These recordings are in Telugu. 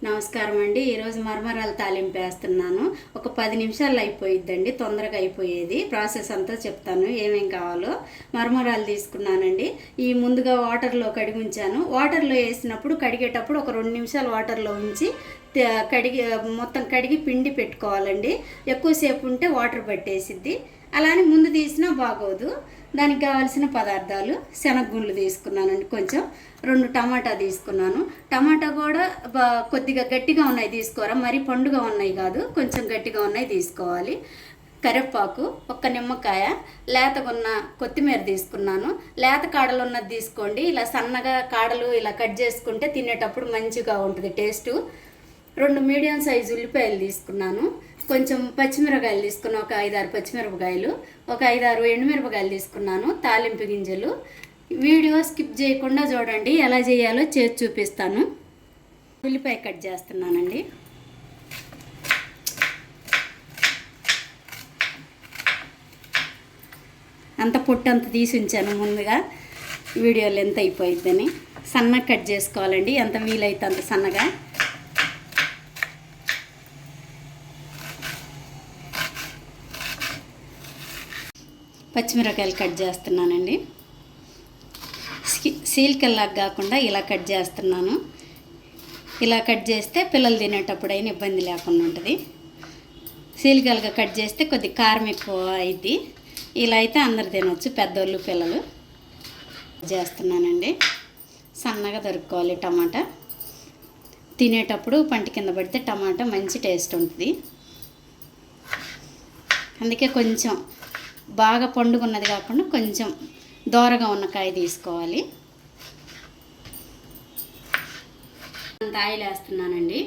నమస్కారం అండి. ఈరోజు మరమరాలు తాలింపు వేస్తున్నాను. ఒక 10 నిమిషాల్లో అయిపోయిద్దండి, తొందరగా అయిపోయేది. ప్రాసెస్ అంతా చెప్తాను ఏమేం కావాలో. మరమరాలు తీసుకున్నానండి. ఈ ముందుగా వాటర్లో కడిగి ఉంచాను. వాటర్లో వేసినప్పుడు కడిగేటప్పుడు ఒక 2 నిమిషాలు వాటర్లో ఉంచి మొత్తం కడిగి పిండి పెట్టుకోవాలండి. ఎక్కువసేపు ఉంటే వాటర్ పట్టేసిద్ది. అలానే ముందు తీసినా బాగోదు. దానికి కావాల్సిన పదార్థాలు: శనగగుండ్లు తీసుకున్నానండి, కొంచెం 2 టమాటా తీసుకున్నాను. టమాటా కూడా కొద్దిగా గట్టిగా ఉన్నాయి తీసుకోరా, మరీ పండుగా ఉన్నాయి కాదు, కొంచెం గట్టిగా ఉన్నాయి తీసుకోవాలి. కరివేపాకు, ఒక్క నిమ్మకాయ, లేతగున్న కొత్తిమీర తీసుకున్నాను. లేత కాడలు ఉన్నది తీసుకోండి. ఇలా సన్నగా కాడలు ఇలా కట్ చేసుకుంటే తినేటప్పుడు మంచిగా ఉంటుంది టేస్టు. 2 మీడియం సైజు ఉల్లిపాయలు తీసుకున్నాను. కొంచెం పచ్చిమిరపకాయలు తీసుకున్నాను, ఒక 5-6 పచ్చిమిరపకాయలు, ఒక 5-6 ఎండుమిరపకాయలు తీసుకున్నాను. తాలింపు గింజలు. వీడియో స్కిప్ చేయకుండా చూడండి, ఎలా చేయాలో చేసి చూపిస్తాను. ఉల్లిపాయ కట్ చేస్తున్నానండి. అంత పొట్టు అంత తీసి ఉంచాను ముందుగా, వీడియోలో ఎంత అయిపోయిద్దని. సన్నగా కట్ చేసుకోవాలండి, ఎంత వీలైతే అంత సన్నగా. పచ్చిమిరపకాయలు కట్ చేస్తున్నానండి. సీల్కల్లాగా కాకుండా ఇలా కట్ చేస్తున్నాను. ఇలా కట్ చేస్తే పిల్లలు తినేటప్పుడైనా ఇబ్బంది లేకుండా ఉంటుంది. సీల్కలుగా కట్ చేస్తే కొద్ది కారం ఎక్కువ అయింది. ఇలా అయితే అందరు తినవచ్చు, పెద్దోళ్ళు పిల్లలు. చేస్తున్నానండి. సన్నగా దొరుకుకోవాలి టమాటా. తినేటప్పుడు పంట కింద పడితే టమాటా మంచి టేస్ట్ ఉంటుంది. అందుకే కొంచెం బాగా పండుగున్నది కాకుండా కొంచెం దోరగా ఉన్న కాయ తీసుకోవాలి. అంత ఆయిల్ వేస్తున్నానండి.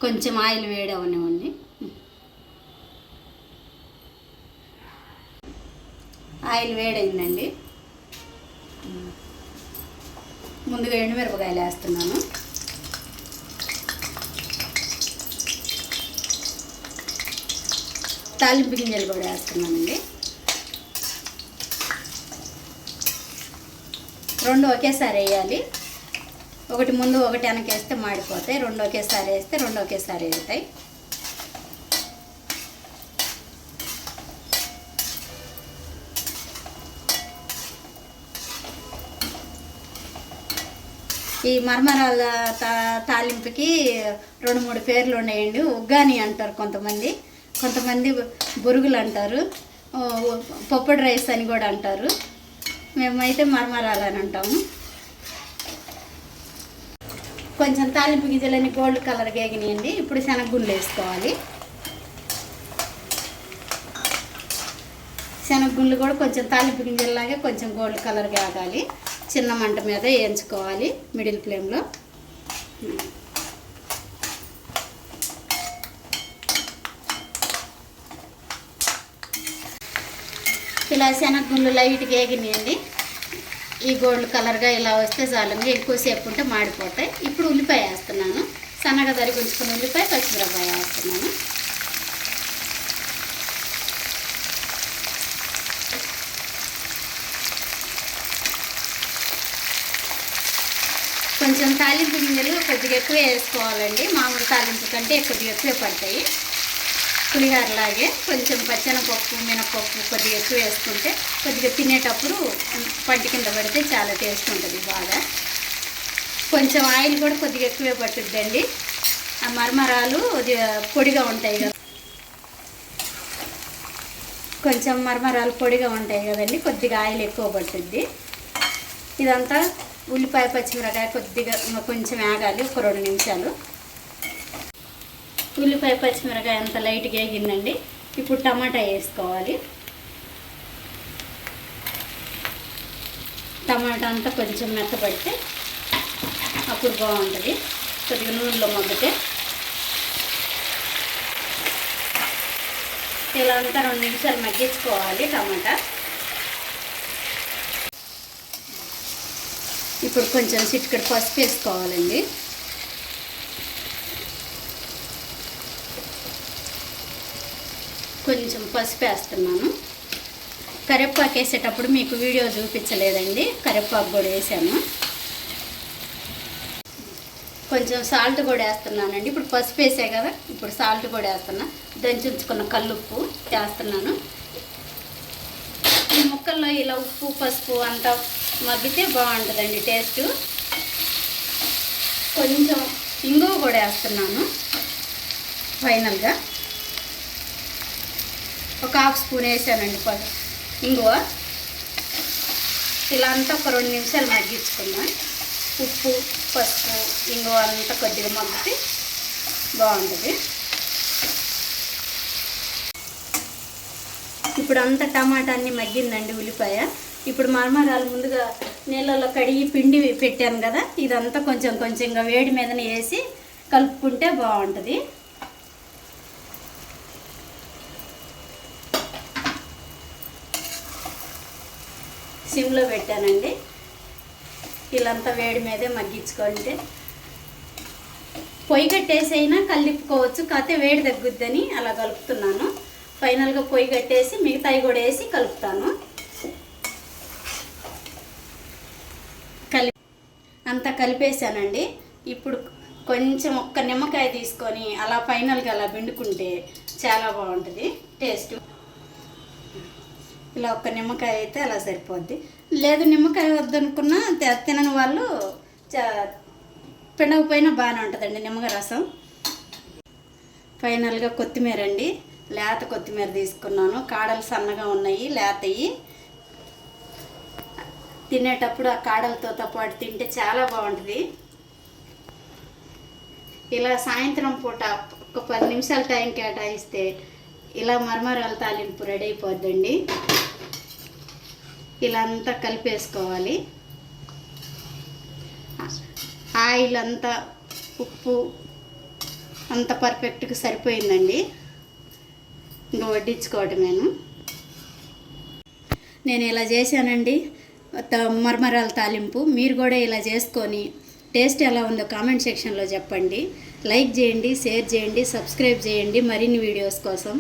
కొంచెం ఆయిల్ వేడవనివ్వండి. ఆయిల్ వేడైందండి. ముందుగా ఎండుమిరపకాయలు వేస్తున్నాను. తాలింపు గింజలు కూడా వేస్తున్నానండి. 2 ఒకేసారి వేయాలి. ఒకటి ముందు ఒకటి వెనకేస్తే మాడిపోతాయి. 2 ఒకేసారి వేస్తే 2 ఒకేసారి వేస్తాయి. ఈ మరమరాల తాలింపుకి 2-3 పేర్లు ఉన్నాయండి. ఉగ్గాని అంటారు కొంతమంది, కొంతమంది బొరుగులు అంటారు, పప్పడి రైస్ అని కూడా అంటారు. మేమైతే మరమరాలు అని అంటాము. కొంచెం తాలింపు గింజలన్నీ గోల్డ్ కలర్ వేగినాయండి. ఇప్పుడు శనగగుండ్లు వేసుకోవాలి. శనగగుండ్లు కూడా కొంచెం తాలింపు గింజల్లాగే కొంచెం గోల్డ్ కలర్ వేగాలి. చిన్న మంట మీద వేయించుకోవాలి, మిడిల్ ఫ్లేమ్లో. ఇలా శనగగుండ్లు లైట్గా వేగినాయండి. ఈ గోల్డ్ కలర్గా ఇలా వస్తే చాలండి, ఎక్కువసేపు ఉంటే మాడిపోతాయి. ఇప్పుడు ఉల్లిపాయ వేస్తున్నాను. సన్నగా తరిగి ఉంచుకున్న ఉల్లిపాయ, పచ్చిమిరపకాయ వేస్తున్నాను. కొంచెం తాలింపు గింజలు కొద్దిగా ఎక్కువ వేసుకోవాలండి. మామూలు తాలింపు కంటే కొద్దిగా ఎక్కువ పడతాయి. పులిహోరలాగే కొంచెం పచ్చెనపప్పు, మినపప్పు కొద్దిగా ఎక్కువ వేసుకుంటే కొద్దిగా తినేటప్పుడు పంట కింద పడితే చాలా టేస్ట్ ఉంటుంది బాగా. కొంచెం ఆయిల్ కూడా కొద్దిగా ఎక్కువే పట్టుద్దండి. ఆ మరమరాలు పొడిగా ఉంటాయి కదా, కొంచెం మరమరాలు పొడిగా ఉంటాయి కదండి, కొద్దిగా ఆయిల్ ఎక్కువ పట్టుద్ది. ఇదంతా ఉల్లిపాయ, పచ్చిమిరపకాయ కొద్దిగా కొంచెం వేగాలి, ఒక 2 నిమిషాలు. ఉల్లిపాయ, పచ్చిమిరపకాయ అంత లైట్గా వేగిందండి. ఇప్పుడు టమాటా వేసుకోవాలి. టమాటా అంతా కొంచెం మెత్తపడితే అప్పుడు బాగుంటుంది. కొద్దిగా నూనెలో మగ్గితే ఇలా అంతా 2 నిమిషాలు మగ్గించుకోవాలి టమాటా. ఇప్పుడు కొంచెం చిటికెడు పసుపు వేసుకోవాలండి. కొంచెం పసుపు వేస్తున్నాను. కరివేపాకు వేసేటప్పుడు మీకు వీడియో చూపించలేదండి, కరివేపాకు కూడా వేసాను. కొంచెం సాల్ట్ కూడా వేస్తున్నానండి. ఇప్పుడు పసుపు వేసే కదా, ఇప్పుడు సాల్ట్ కూడా వేస్తున్నా. దంచి ఉంచుకున్న కల్లుప్పు వేస్తున్నాను. ఈ ముక్కల్లో ఇలా ఉప్పు పసుపు అంతా మగ్గితే బాగుంటుందండి టేస్ట్. కొంచెం ఇంగువ కూడా వేస్తున్నాను. ఫైనల్గా ఒక హాఫ్ స్పూన్ వేసానండి ఇంగువ. ఇలా అంతా ఒక 2 నిమిషాలు మగ్గించుకుందాం. ఉప్పు పసుపు ఇంగువ అంతా కొద్దిగా మగ్గితే బాగుంటుంది. ఇప్పుడు అంతా టమాటా అన్నీ మగ్గిందండి, ఉల్లిపాయ. ఇప్పుడు మరమరాలు ముందుగా నీళ్ళలో కడిగి పిండి పెట్టాను కదా, ఇదంతా కొంచెం కొంచెంగా వేడి మీదనే వేసి కలుపుకుంటే బాగుంటుంది. సిమ్లో పెట్టానండి. ఇలాంతా వేడి మీదే మగ్గించుకుంటే పొయ్యి కట్టేసైనా కలిపుకోవచ్చు, కాకపోతే వేడి తగ్గుద్దని అలా కలుపుతున్నాను. ఫైనల్గా పొయ్యి కట్టేసి మిగతాయి కూడా వేసి కలుపుతాను. అంతా కలిపేసానండి. ఇప్పుడు కొంచెం ఒక్క నిమ్మకాయ తీసుకొని అలా ఫైనల్గా అలా పిండుకుంటే చాలా బాగుంటుంది టేస్ట్. ఇలా ఒక్క నిమ్మకాయ అయితే అలా సరిపోద్ది. లేదు నిమ్మకాయ వద్దనుకున్నా తినని వాళ్ళు పిండకపోయినా బాగానే ఉంటుందండి నిమ్మకాయ రసం. ఫైనల్గా కొత్తిమీర అండి, లేత కొత్తిమీర తీసుకున్నాను. కాడలు సన్నగా ఉన్నాయి, లేతవి. తినేటప్పుడు ఆ కాడలతో పాటు తింటే చాలా బాగుంటుంది. ఇలా సాయంత్రం పూట ఒక 10 నిమిషాల టైం కేటాయిస్తే ఇలా మరమరాల తాలింపు రెడీ అయిపోద్దండి. ఇలా అంతా కలిపేసుకోవాలి. ఆయిల్ అంతా ఉప్పు అంత పర్ఫెక్ట్గా సరిపోయిందండి. ఇంకా వడ్డించుకోవటమేను. నేను ఇలా చేశానండి మరమరాల తాలింపు. మీరు కూడా ఇలా చేసుకొని టేస్ట్ ఎలా ఉందో కామెంట్ సెక్షన్లో చెప్పండి. లైక్ చేయండి, షేర్ చేయండి, సబ్స్క్రైబ్ చేయండి మరిన్ని వీడియోస్ కోసం.